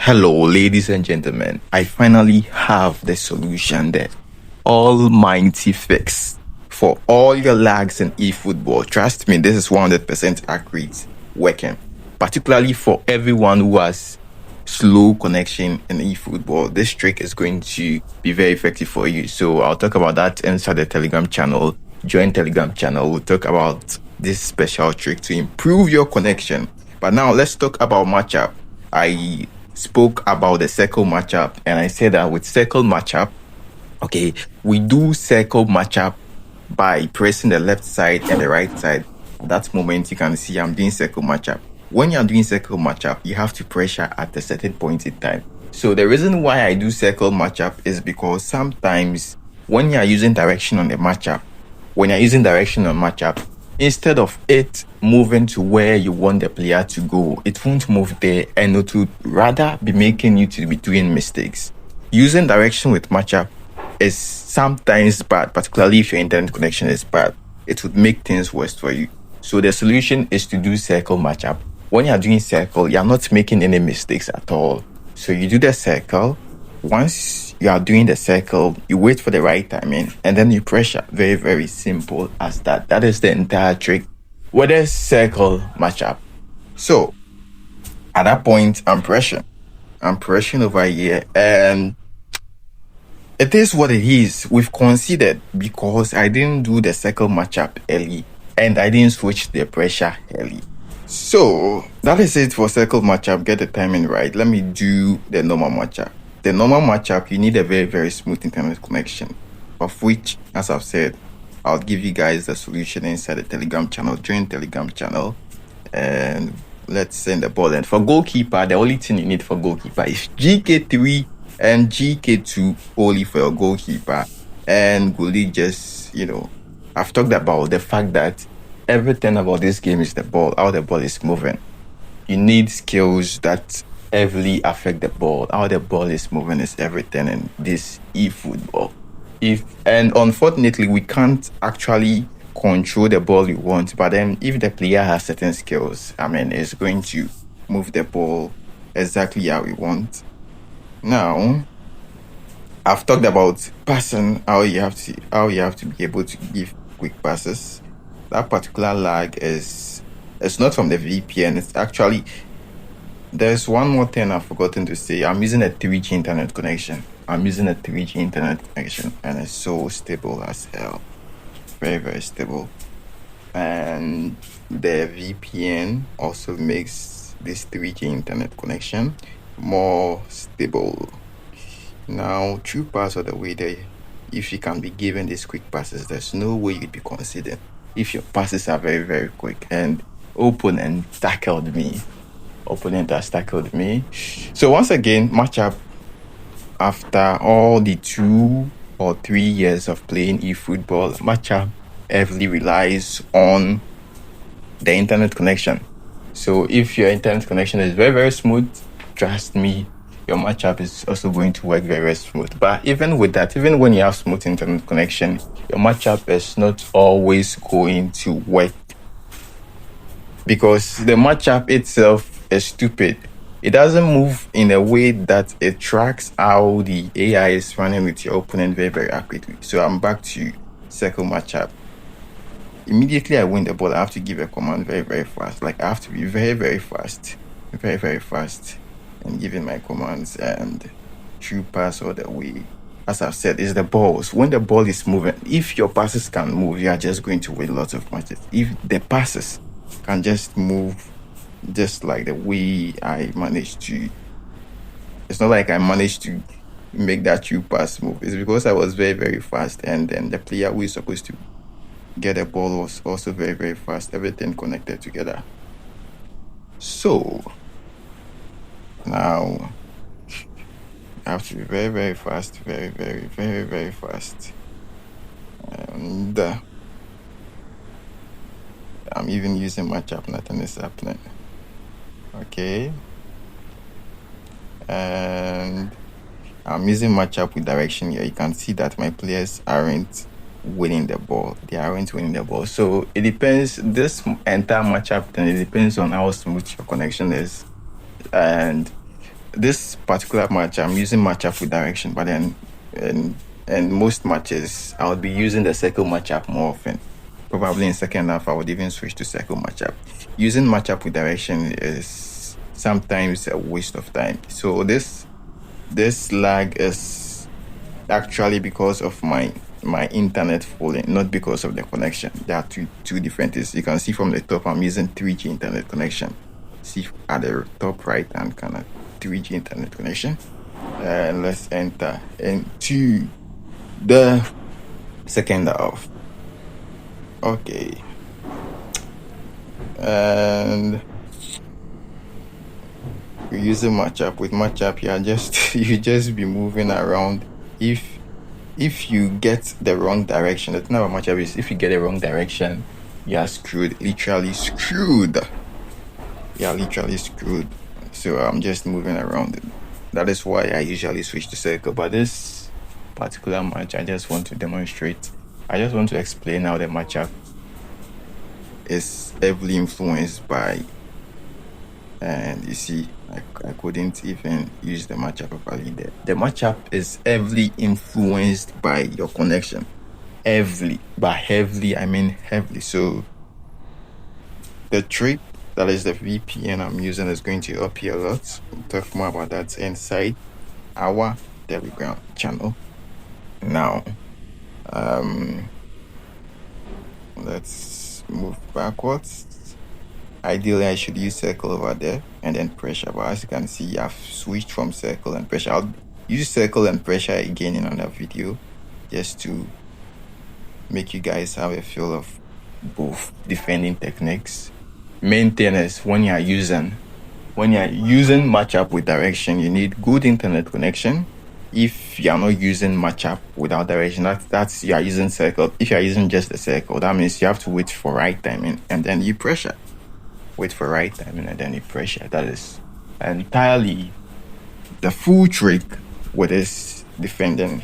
Hello, ladies and gentlemen. I finally have the solution, the almighty fix for all your lags in eFootball. Trust me, this is 100% accurate working, particularly for everyone who has slow connection in eFootball. This trick is going to be very effective for you. So I'll talk about that inside the Telegram channel. Join Telegram channel. We'll talk about this special trick to improve your connection. But now let's talk about matchup. I spoke about the circle matchup, and I said that with circle matchup, okay, we do circle matchup by pressing the left side and the right side. At that moment, you can see I'm doing circle matchup. When you're doing circle matchup, you have to pressure at a certain point in time. So the reason why I do circle matchup is because sometimes when you're using direction on the matchup, instead of it moving to where you want the player to go, it won't move there, and it would rather be making you to be doing mistakes. Using direction with matchup is sometimes bad, particularly if your internet connection is bad. It would make things worse for you. So the solution is to do circle matchup. When you're doing circle, you're not making any mistakes at all. So you do the circle. Once you are doing the circle, you wait for the right timing, and then you pressure. Very, very simple as that. That is the entire trick with a circle matchup. So at that point, I'm pressing over here, and it is what it is. We've conceded because I didn't do the circle matchup early, and I didn't switch the pressure early. So that is it for circle matchup. Get the timing right. Let me do the normal matchup. The normal matchup, you need a very, very smooth internet connection, of which, as I've said, I'll give you guys the solution inside the Telegram channel. Join Telegram channel, and let's send the ball. And for goalkeeper, the only thing you need for goalkeeper is GK3 and GK2 only for your goalkeeper. And goalie, just, I've talked about the fact that everything about this game is the ball, how the ball is moving. You need skills that heavily affect the ball. How the ball is moving is everything in this eFootball. And unfortunately, we can't actually control the ball you want. But then, if the player has certain skills, it's going to move the ball exactly how we want. Now, I've talked about passing, how you have to be able to give quick passes. That particular lag it's not from the VPN. It's actually, there's one more thing I've forgotten to say. I'm using a 3G internet connection. And it's so stable as hell. Very, very stable. And the VPN also makes this 3G internet connection more stable. Now, true pass of the way there, if you can be given these quick passes, there's no way you'd be considered if your passes are very, very quick. And opponent has tackled me. So once again, matchup, after all the 2 or 3 years of playing eFootball, matchup heavily relies on the internet connection. So if your internet connection is very, very smooth, trust me, your matchup is also going to work very, very smooth. But even with that, even when you have smooth internet connection, your matchup is not always going to work, because the matchup itself is stupid. It doesn't move in a way that it tracks how the AI is running with your opponent very, very accurately. So I'm back to circle matchup. Immediately I win the ball, I have to give a command very, very fast. Like, I have to be very, very fast, and giving my commands, and true pass all the way. As I've said, is the balls. When the ball is moving, if your passes can move, you are just going to win lots of matches. If the passes can just move, just like the way I managed to, it's not like I managed to make that true pass move. It's because I was very, very fast, and then the player who is supposed to get the ball was also very, very fast. Everything connected together. So now I have to be very, very fast, very, very, very, very fast. And I'm even using matchup, nothing is happening. Okay. And I'm using matchup with direction here. You can see that my players aren't winning the ball. They aren't winning the ball. So it depends. This entire matchup, then it depends on how smooth your connection is. And this particular match, I'm using matchup with direction, but then and most matches, I would be using the circle matchup more often. Probably in second half, I would even switch to circle matchup. Using matchup with direction is sometimes a waste of time. So this lag is actually because of my internet falling, not because of the connection. There are two different things. You can see from the top, I'm using 3G internet connection. See at the top right hand corner, 3G internet connection. And let's enter into the second half. Okay. And we use a matchup. With matchup, you just be moving around. If you get the wrong direction, the thing about matchup is if you get the wrong direction, you are screwed. Literally screwed. You are literally screwed. So I'm just moving around. That is why I usually switch to circle. But this particular match, I just want to demonstrate. I just want to explain how the matchup is heavily influenced by, and you see, I couldn't even use the matchup properly there. The matchup is heavily influenced by your connection. Heavily. By heavily, I mean heavily. So the trick, that is the VPN I'm using, is going to help you a lot. We'll talk more about that inside our Telegram channel. Now, let's move backwards. Ideally, I should use circle over there and then pressure. But as you can see, I've switched from circle and pressure. I'll use circle and pressure again in another video, just to make you guys have a feel of both defending techniques. Main thing is when you're using matchup with direction, you need good internet connection. If you're not using matchup without direction, that's you are using circle. If you're using just the circle, that means you have to wait for right timing and then you pressure. Wait for right timing and then you pressure. That is entirely the full trick with this defending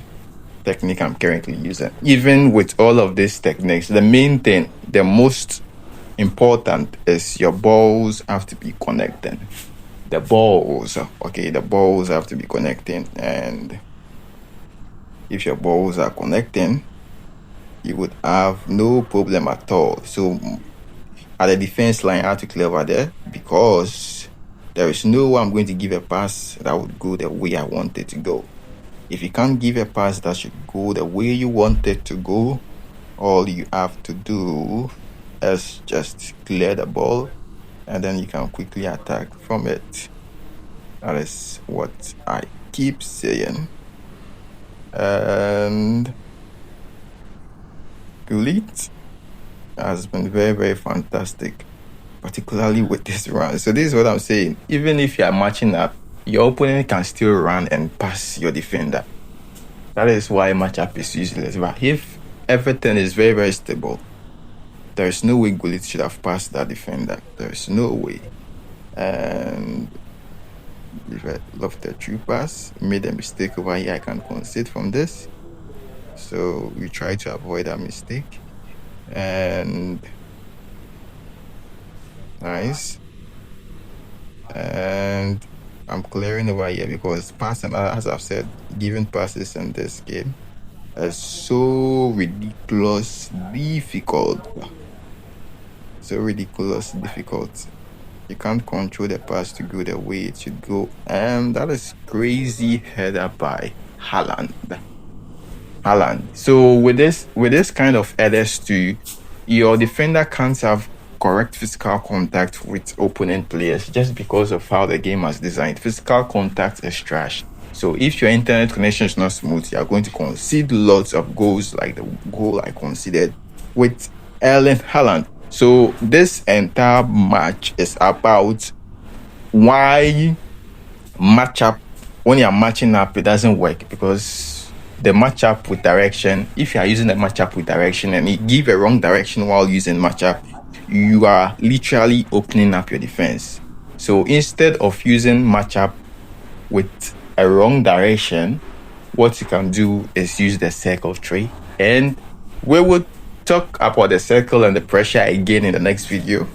technique I'm currently using. Even with all of these techniques, the main thing, the most important, is your balls have to be connecting. The balls have to be connecting, and if your balls are connecting, you would have no problem at all. So at the defense line, I have to clear over there, because there is no way I'm going to give a pass that would go the way I want it to go. If you can't give a pass that should go the way you want it to go, all you have to do is just clear the ball, and then you can quickly attack from it. That is what I keep saying. And Gullit has been very, very fantastic, particularly with this run. So this is what I'm saying. Even if you are matching up, your opponent can still run and pass your defender. That is why matchup is useless. But if everything is very, very stable, there is no way Gullit should have passed that defender. There is no way. And if I love the true pass, made a mistake over here, I can concede from this. So we try to avoid that mistake. And nice. And I'm clearing over here because passing, as I've said, giving passes in this game is so ridiculous difficult. So ridiculous difficult. You can't control the pass to go the way it should go. And that is crazy header by Haaland. So with this kind of headers too, your defender can't have correct physical contact with opponent players just because of how the game is designed. Physical contact is trash. So if your internet connection is not smooth, you are going to concede lots of goals, like the goal I conceded with Erling Haaland. So this entire match is about why matchup, when you're matching up, it doesn't work, because the matchup with direction, if you are using the matchup with direction and you give a wrong direction while using matchup, you are literally opening up your defense. So instead of using matchup with a wrong direction, what you can do is use the circle tree, and we will talk about the circle and the pressure again in the next video.